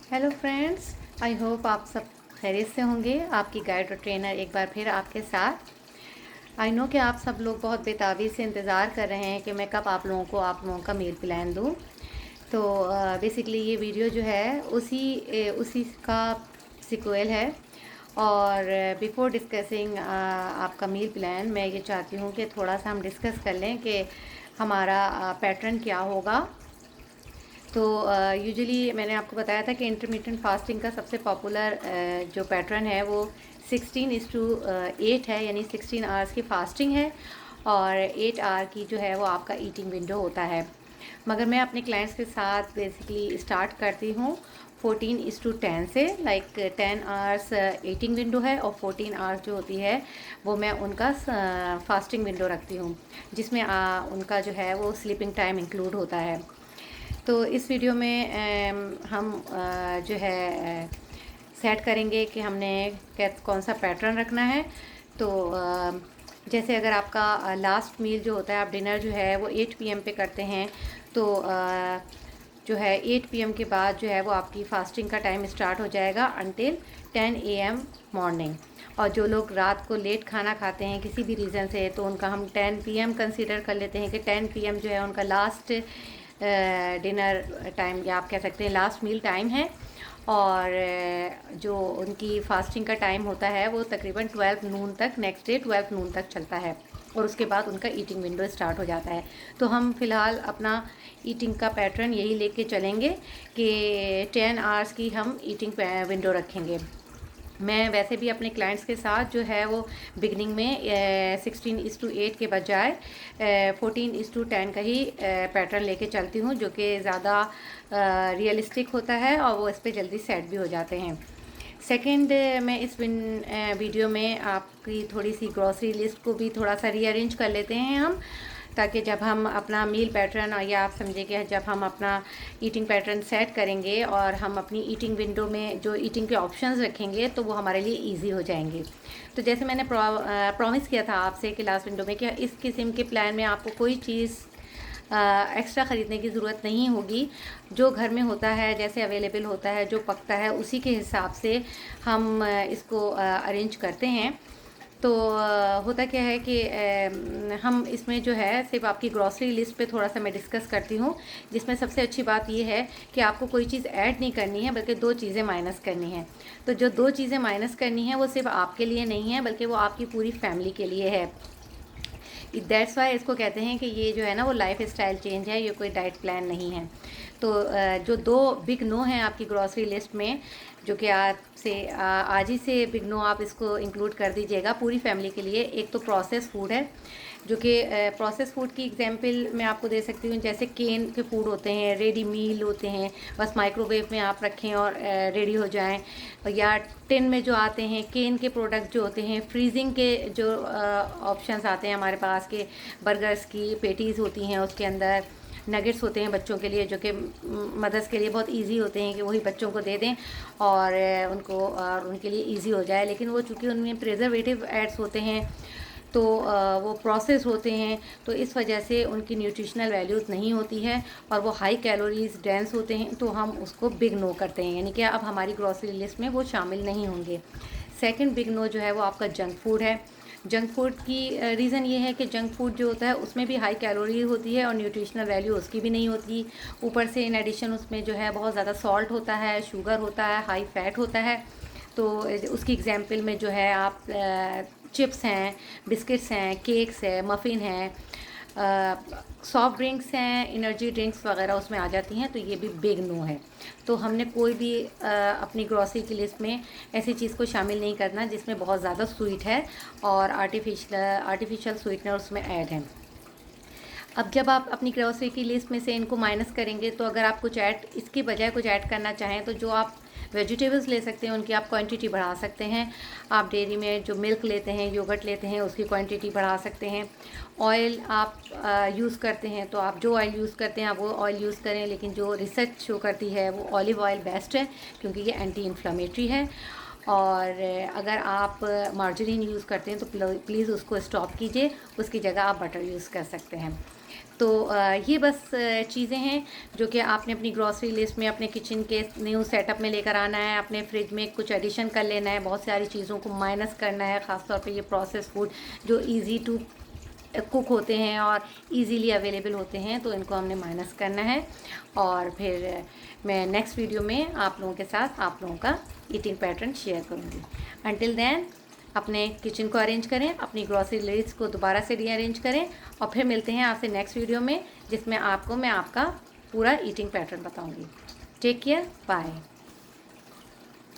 Hello friends, I hope आप सब खैरियत से होंगे। आपकी गाइड और ट्रेनर एक बार फिर आपके साथ। आई नो कि आप सब लोग बहुत बेताबी से इंतज़ार कर रहे हैं कि मैं कब आप लोगों का मील प्लान दूँ। तो बेसिकली ये वीडियो जो है उसी का सिक्वल है। और बिफ़ोर डिस्कसिंग आपका मील प्लान, मैं ये चाहती हूँ कि थोड़ा सा हम डिस्कस कर लें कि हमारा पैटर्न क्या होगा। तो यूजुअली मैंने आपको बताया था कि इंटरमीडिएट फास्टिंग का सबसे पॉपुलर जो पैटर्न है वो 16:8 है, यानी 16 आवर्स की फास्टिंग है और 8 आवर की जो है वो आपका ईटिंग विंडो होता है। मगर मैं अपने क्लाइंट्स के साथ बेसिकली स्टार्ट करती हूँ 14:10 से। लाइक 10 आवर्स ईटिंग विंडो है और 14 आवर्स जो होती है वो मैं उनका फास्टिंग विंडो रखती हूँ, जिसमें उनका जो है वो स्लीपिंग टाइम इंक्लूड होता है। तो इस वीडियो में हम जो है सेट करेंगे कि हमने कौन सा पैटर्न रखना है। तो जैसे अगर आपका लास्ट मील जो होता है, आप डिनर जो है वो 8 पीएम पे करते हैं, तो जो है 8 पीएम के बाद जो है वो आपकी फास्टिंग का टाइम स्टार्ट हो जाएगा अनटिल 10 एएम मॉर्निंग। और जो लोग रात को लेट खाना खाते हैं किसी भी रीज़न से, तो उनका हम 10 पीएम कंसीडर कर लेते हैं कि 10 पीएम जो है उनका लास्ट डिनर टाइम, या आप कह सकते हैं लास्ट मील टाइम है। और जो उनकी फास्टिंग का टाइम होता है वो तकरीबन 12 नून तक, नेक्स्ट डे 12 नून तक चलता है और उसके बाद उनका ईटिंग विंडो स्टार्ट हो जाता है। तो हम फ़िलहाल अपना ईटिंग का पैटर्न यही लेके चलेंगे कि 10 आवर्स की हम ईटिंग विंडो रखेंगे। मैं वैसे भी अपने क्लाइंट्स के साथ जो है वो बिगनिंग में 16:8 के बजाय 14:10 का ही पैटर्न लेके चलती हूँ, जो कि ज़्यादा रियलिस्टिक होता है और वो इस पे जल्दी सेट भी हो जाते हैं। सेकंड, मैं इस वीडियो में आपकी थोड़ी सी ग्रॉसरी लिस्ट को भी थोड़ा सा रीअरेंज कर लेते हैं हम, ताकि जब हम अपना मील पैटर्न, और या आप समझे कि जब हम अपना ईटिंग पैटर्न सेट करेंगे और हम अपनी ईटिंग विंडो में जो ईटिंग के ऑप्शंस रखेंगे तो वो हमारे लिए इजी हो जाएंगे। तो जैसे मैंने प्रॉमिस किया था आपसे कि लास्ट विंडो में कि इस किस्म के प्लान में आपको कोई चीज़ एक्स्ट्रा ख़रीदने की ज़रूरत नहीं होगी। जो घर में होता है, जैसे अवेलेबल होता है, जो पकता है, उसी के हिसाब से हम इसको अरेंज करते हैं। तो होता क्या है कि हम इसमें जो है सिर्फ आपकी ग्रॉसरी लिस्ट पे थोड़ा सा मैं डिस्कस करती हूँ, जिसमें सबसे अच्छी बात ये है कि आपको कोई चीज़ ऐड नहीं करनी है, बल्कि दो चीज़ें माइनस करनी है। तो जो दो चीज़ें माइनस करनी है वो सिर्फ आपके लिए नहीं है, बल्कि वो आपकी पूरी फैमिली के लिए है। दैट्स वाई इसको कहते हैं कि ये जो है ना वो लाइफ स्टाइल चेंज है, ये कोई डाइट प्लान नहीं है। तो जो दो बिग नो हैं आपकी ग्रॉसरी लिस्ट में, जो कि आज ही से बिग नो आप इसको इंक्लूड कर दीजिएगा पूरी फैमिली के लिए। एक तो प्रोसेस फूड है, जो कि प्रोसेस फूड की एग्जांपल मैं आपको दे सकती हूँ। जैसे केन के फूड होते हैं, रेडी मील होते हैं, बस माइक्रोवेव में आप रखें और रेडी हो जाएं। या टिन में जो आते हैं केन के प्रोडक्ट जो होते हैं, फ्रीजिंग के जो ऑप्शंस आते हैं हमारे पास के, बर्गर्स की पेटीज़ होती हैं, उसके अंदर नगेट्स होते हैं बच्चों के लिए, जो कि मदर्स के लिए बहुत इजी होते हैं कि वही बच्चों को दे दें और उनके लिए इजी हो जाए। लेकिन वो चूँकि उनमें प्रिजर्वेटिव एड्स होते हैं, तो वो प्रोसेस होते हैं, तो इस वजह से उनकी न्यूट्रिशनल वैल्यूज़ नहीं होती है और वो हाई कैलोरीज डेंस होते हैं, तो हम उसको बिग नो करते हैं, यानी कि अब हमारी ग्रॉसरी लिस्ट में वो शामिल नहीं होंगे। सेकंड बिग नो जो है वो आपका जंक फूड है। जंक फूड की रीज़न ये है कि जंक फूड जो होता है उसमें भी हाई कैलोरी होती है और न्यूट्रिशनल वैल्यू उसकी भी नहीं होती। ऊपर से इन एडिशन उसमें जो है बहुत ज़्यादा सॉल्ट होता है, शुगर होता है, हाई फैट होता है। तो उसकी एग्जांपल में जो है आप चिप्स हैं, बिस्किट्स हैं, केक्स है, मफ़िन है, सॉफ्ट ड्रिंक्स हैं, एनर्जी ड्रिंक्स वगैरह उसमें आ जाती हैं, तो ये भी बिग नो है। तो हमने कोई भी अपनी ग्रॉसरी की लिस्ट में ऐसी चीज़ को शामिल नहीं करना जिसमें बहुत ज़्यादा स्वीट है और आर्टिफिशियल स्वीटनर उसमें ऐड है। अब जब आप अपनी ग्रॉसरी की लिस्ट में से इनको माइनस करेंगे, तो अगर आप कुछ ऐड, इसके बजाय कुछ ऐड करना चाहें, तो जो आप वेजिटेबल्स ले सकते हैं उनकी आप क्वांटिटी बढ़ा सकते हैं। आप डेयरी में जो मिल्क लेते हैं, योगर्ट लेते हैं, उसकी क्वांटिटी बढ़ा सकते हैं। ऑयल आप यूज़ करते हैं, तो आप जो ऑयल यूज़ करते हैं आप वो ऑयल यूज़ करें, लेकिन जो रिसर्च शो करती है वो ऑलिव ऑयल बेस्ट है, क्योंकि ये एंटी इन्फ्लेमेटरी है। और अगर आप मार्जरीन यूज़ करते हैं तो प्लीज़ उसको स्टॉप कीजिए, उसकी जगह आप बटर यूज़ कर सकते हैं। तो ये बस चीज़ें हैं जो कि आपने अपनी ग्रॉसरी लिस्ट में, अपने किचन के न्यू सेटअप में लेकर आना है। अपने फ्रिज में कुछ एडिशन कर लेना है, बहुत सारी चीज़ों को माइनस करना है, ख़ासतौर पे ये प्रोसेस फूड जो इजी टू कुक होते हैं और इजीली अवेलेबल होते हैं, तो इनको हमने माइनस करना है। और फिर मैं नेक्स्ट वीडियो में आप लोगों के साथ आप लोगों का ईटिंग पैटर्न शेयर करूँगी। अंटिल देन अपने किचन को अरेंज करें, अपनी ग्रॉसरी लिस्ट को दोबारा से रीअरेंज करें, और फिर मिलते हैं आपसे नेक्स्ट वीडियो में, जिसमें मैं आपका पूरा ईटिंग पैटर्न बताऊँगी। Take care, bye.